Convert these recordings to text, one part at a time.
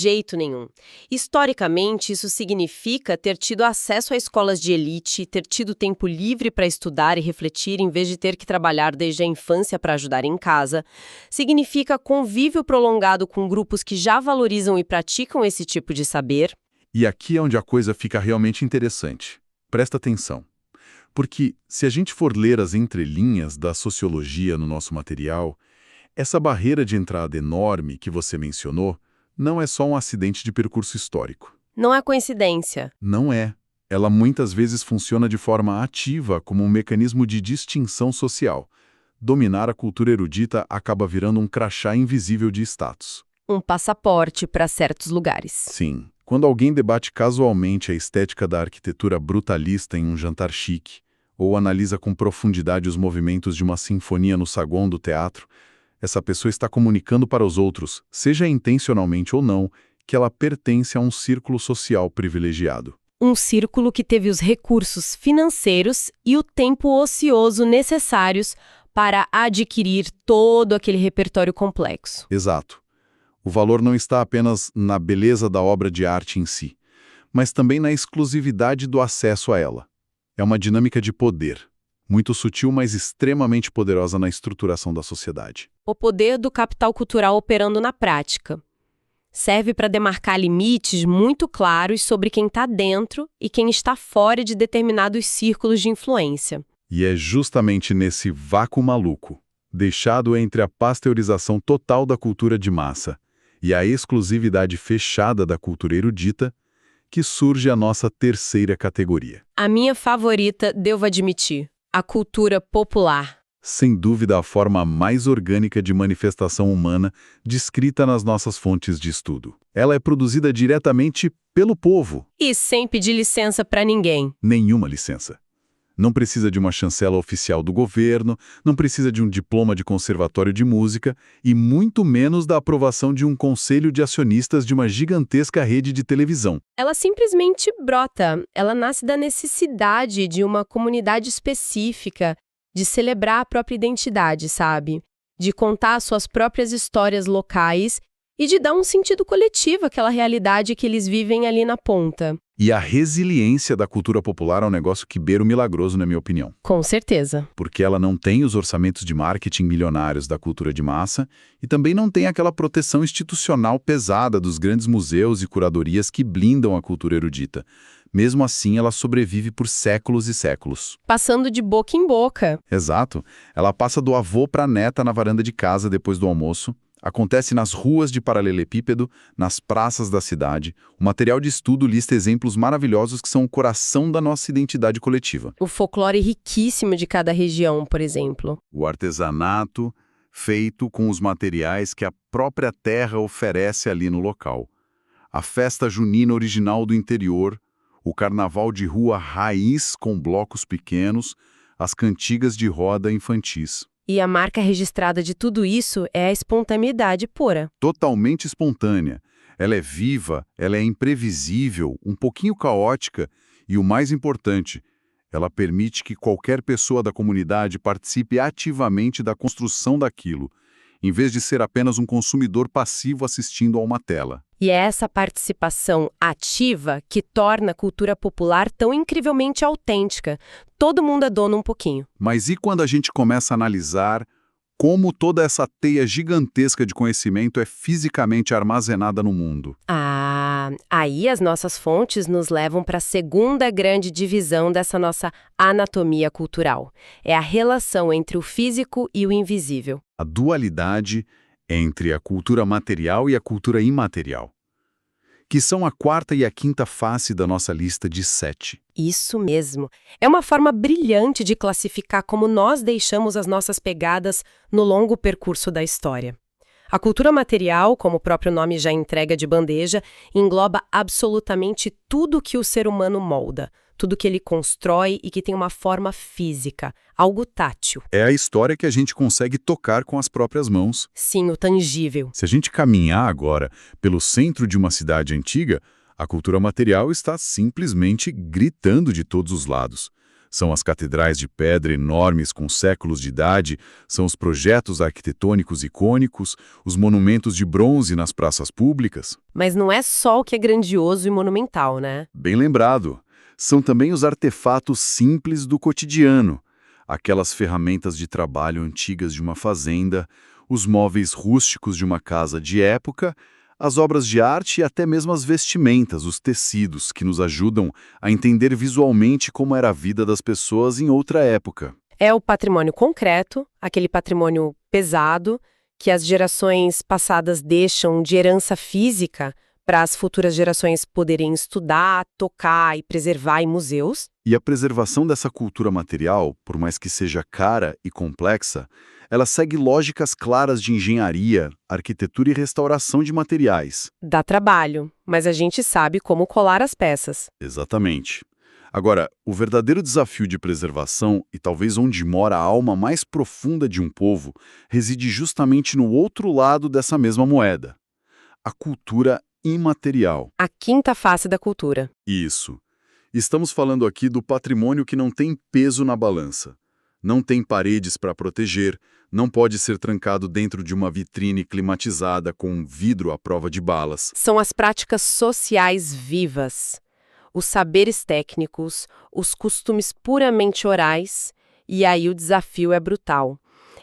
jeito nenhum. Historicamente, isso significa ter tido acesso a escolas de elite, ter tido tempo livre para estudar e refletir em vez de ter que trabalhar desde a infância para ajudar em casa. Significa convívio prolongado com grupos que já valorizam e praticam esse tipo de saber. E aqui é onde a coisa fica realmente interessante. Presta atenção. Porque, se a gente for ler as entrelinhas da sociologia no nosso material, essa barreira de entrada enorme que você mencionou não é só um acidente de percurso histórico. Não é coincidência. Não é. Ela muitas vezes funciona de forma ativa como um mecanismo de distinção social. Dominar a cultura erudita acaba virando um crachá invisível de status. Um passaporte para certos lugares. Sim. Quando alguém debate casualmente a estética da arquitetura brutalista em um jantar chique, ou analisa com profundidade os movimentos de uma sinfonia no saguão do teatro, essa pessoa está comunicando para os outros, seja intencionalmente ou não, que ela pertence a um círculo social privilegiado. Um círculo que teve os recursos financeiros e o tempo ocioso necessários para adquirir todo aquele repertório complexo. Exato. O valor não está apenas na beleza da obra de arte em si, mas também na exclusividade do acesso a ela. É uma dinâmica de poder, muito sutil, mas extremamente poderosa na estruturação da sociedade. O poder do capital cultural operando na prática. Serve para demarcar limites muito claros sobre quem está dentro e quem está fora de determinados círculos de influência. E é justamente nesse vácuo maluco, deixado entre a pasteurização total da cultura de massa e a exclusividade fechada da cultura erudita, que surge a nossa terceira categoria. A minha favorita, devo admitir, a cultura popular. Sem dúvida a forma mais orgânica de manifestação humana descrita nas nossas fontes de estudo. Ela é produzida diretamente pelo povo. E sem pedir licença para ninguém. Nenhuma licença. Não precisa de uma chancela oficial do governo, não precisa de um diploma de conservatório de música e muito menos da aprovação de um conselho de acionistas de uma gigantesca rede de televisão. Ela simplesmente brota. Ela nasce da necessidade de uma comunidade específica, de celebrar a própria identidade, sabe? De contar suas próprias histórias locais e de dar um sentido coletivo àquela realidade que eles vivem ali na ponta. E a resiliência da cultura popular é um negócio que beira o milagroso, na minha opinião. Com certeza. Porque ela não tem os orçamentos de marketing milionários da cultura de massa e também não tem aquela proteção institucional pesada dos grandes museus e curadorias que blindam a cultura erudita. Mesmo assim, ela sobrevive por séculos e séculos. Passando de boca em boca. Exato. Ela passa do avô para a neta na varanda de casa depois do almoço. Acontece nas ruas de paralelepípedo, nas praças da cidade. O material de estudo lista exemplos maravilhosos que são o coração da nossa identidade coletiva. O folclore riquíssimo de cada região, por exemplo. O artesanato feito com os materiais que a própria terra oferece ali no local. A festa junina original do interior, o carnaval de rua raiz com blocos pequenos, as cantigas de roda infantis. E a marca registrada de tudo isso é a espontaneidade pura. Totalmente espontânea. Ela é viva, ela é imprevisível, um pouquinho caótica e, o mais importante, ela permite que qualquer pessoa da comunidade participe ativamente da construção daquilo, em vez de ser apenas um consumidor passivo assistindo a uma tela. E é essa participação ativa que torna a cultura popular tão incrivelmente autêntica. Todo mundo é dono um pouquinho. Mas e quando a gente começa a analisar como toda essa teia gigantesca de conhecimento é fisicamente armazenada no mundo? Aí as nossas fontes nos levam para a segunda grande divisão dessa nossa anatomia cultural. É a relação entre o físico e o invisível. A dualidade entre a cultura material e a cultura imaterial, que são a quarta e a quinta face da nossa lista de 7. Isso mesmo. É uma forma brilhante de classificar como nós deixamos as nossas pegadas no longo percurso da história. A cultura material, como o próprio nome já entrega de bandeja, engloba absolutamente tudo que o ser humano molda, tudo que ele constrói e que tem uma forma física, algo tátil. É a história que a gente consegue tocar com as próprias mãos. Sim, o tangível. Se a gente caminhar agora pelo centro de uma cidade antiga, a cultura material está simplesmente gritando de todos os lados. São as catedrais de pedra enormes com séculos de idade, são os projetos arquitetônicos icônicos, os monumentos de bronze nas praças públicas. Mas não é só o que é grandioso e monumental, né? Bem lembrado. São também os artefatos simples do cotidiano, aquelas ferramentas de trabalho antigas de uma fazenda, os móveis rústicos de uma casa de época, as obras de arte e até mesmo as vestimentas, os tecidos, que nos ajudam a entender visualmente como era a vida das pessoas em outra época. É o patrimônio concreto, aquele patrimônio pesado, que as gerações passadas deixam de herança física para as futuras gerações poderem estudar, tocar e preservar em museus. E a preservação dessa cultura material, por mais que seja cara e complexa, ela segue lógicas claras de engenharia, arquitetura e restauração de materiais. Dá trabalho, mas a gente sabe como colar as peças. Exatamente. Agora, o verdadeiro desafio de preservação, e talvez onde mora a alma mais profunda de um povo, reside justamente no outro lado dessa mesma moeda: a cultura imaterial. A quinta face da cultura. Isso. Estamos falando aqui do patrimônio que não tem peso na balança. Não tem paredes para proteger, não pode ser trancado dentro de uma vitrine climatizada com vidro à prova de balas. São as práticas sociais vivas, os saberes técnicos, os costumes puramente orais, e aí o desafio é brutal.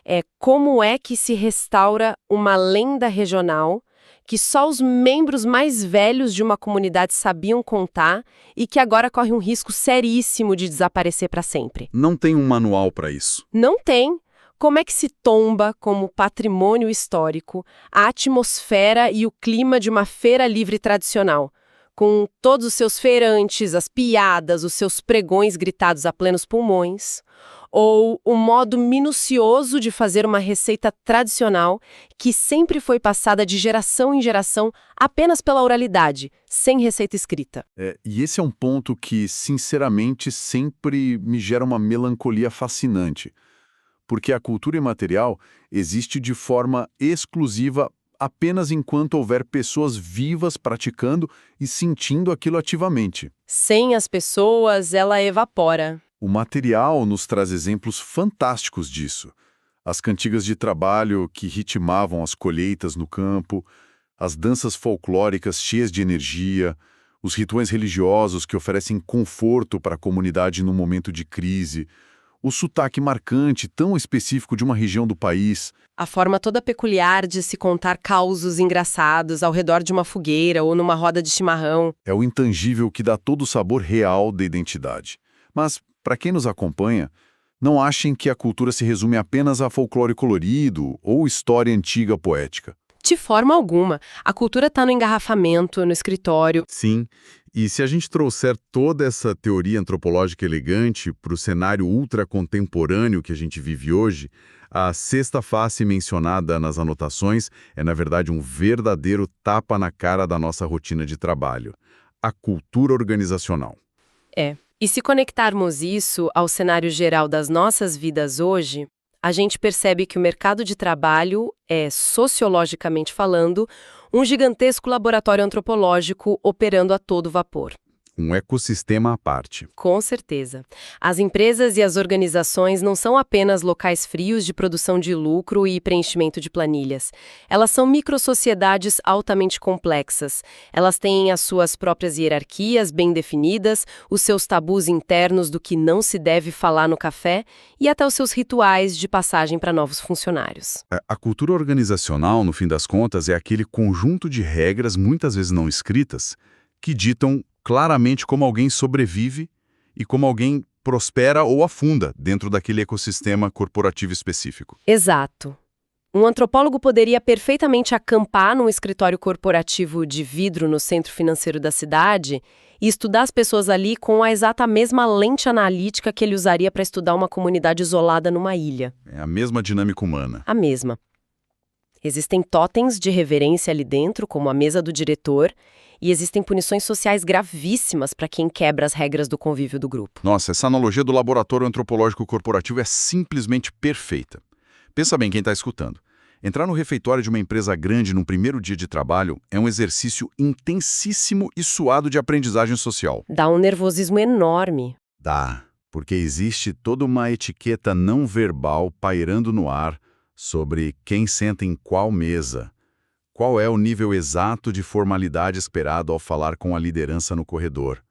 É como é que se restaura uma lenda regional que só os membros mais velhos de uma comunidade sabiam contar e que agora corre um risco seríssimo de desaparecer para sempre. Não tem um manual para isso. Não tem. Como é que se tomba como patrimônio histórico a atmosfera e o clima de uma feira livre tradicional, com todos os seus feirantes, as piadas, os seus pregões gritados a plenos pulmões, ou o modo minucioso de fazer uma receita tradicional que sempre foi passada de geração em geração apenas pela oralidade, sem receita escrita? E esse é um ponto que, sinceramente, sempre me gera uma melancolia fascinante. Porque a cultura imaterial existe de forma exclusiva apenas enquanto houver pessoas vivas praticando e sentindo aquilo ativamente. Sem as pessoas, ela evapora. O material nos traz exemplos fantásticos disso. As cantigas de trabalho que ritmavam as colheitas no campo, as danças folclóricas cheias de energia, os rituais religiosos que oferecem conforto para a comunidade no momento de crise, o sotaque marcante tão específico de uma região do país. A forma toda peculiar de se contar causos engraçados ao redor de uma fogueira ou numa roda de chimarrão. É o intangível que dá todo o sabor real da identidade. Mas, para quem nos acompanha, não achem que a cultura se resume apenas a folclore colorido ou história antiga poética. De forma alguma. A cultura está no engarrafamento, no escritório. Sim, e se a gente trouxer toda essa teoria antropológica elegante para o cenário ultracontemporâneo que a gente vive hoje, a sexta face mencionada nas anotações é, na verdade, um verdadeiro tapa na cara da nossa rotina de trabalho: a cultura organizacional. E se conectarmos isso ao cenário geral das nossas vidas hoje, a gente percebe que o mercado de trabalho é, sociologicamente falando, um gigantesco laboratório antropológico operando a todo vapor. Um ecossistema à parte. Com certeza. As empresas e as organizações não são apenas locais frios de produção de lucro e preenchimento de planilhas. Elas são microsociedades altamente complexas. Elas têm as suas próprias hierarquias bem definidas, os seus tabus internos do que não se deve falar no café e até os seus rituais de passagem para novos funcionários. A cultura organizacional, no fim das contas, é aquele conjunto de regras, muitas vezes não escritas, que ditam claramente como alguém sobrevive e como alguém prospera ou afunda dentro daquele ecossistema corporativo específico. Exato. Um antropólogo poderia perfeitamente acampar num escritório corporativo de vidro no centro financeiro da cidade e estudar as pessoas ali com a exata mesma lente analítica que ele usaria para estudar uma comunidade isolada numa ilha. É a mesma dinâmica humana. A mesma. Existem totens de reverência ali dentro, como a mesa do diretor, e existem punições sociais gravíssimas para quem quebra as regras do convívio do grupo. Nossa, essa analogia do laboratório antropológico corporativo é simplesmente perfeita. Pensa bem quem está escutando. Entrar no refeitório de uma empresa grande num primeiro dia de trabalho é um exercício intensíssimo e suado de aprendizagem social. Dá um nervosismo enorme. Dá. porque existe toda uma etiqueta não verbal pairando no ar sobre quem senta em qual mesa, qual é o nível exato de formalidade esperado ao falar com a liderança no corredor,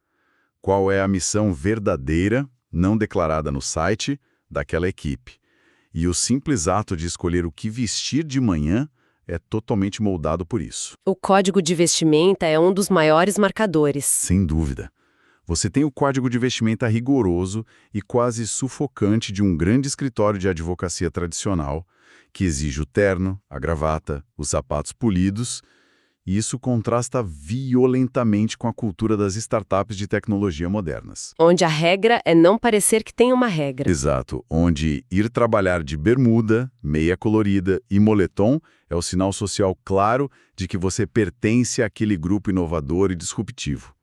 qual é a missão verdadeira, não declarada no site, daquela equipe. E o simples ato de escolher o que vestir de manhã é totalmente moldado por isso. O código de vestimenta é um dos maiores marcadores. Sem dúvida. Você tem o código de vestimenta rigoroso e quase sufocante de um grande escritório de advocacia tradicional, que exige o terno, a gravata, os sapatos polidos, e isso contrasta violentamente com a cultura das startups de tecnologia modernas. Onde a regra é não parecer que tem uma regra. Exato, onde ir trabalhar de bermuda, meia colorida e moletom é o sinal social claro de que você pertence àquele grupo inovador e disruptivo.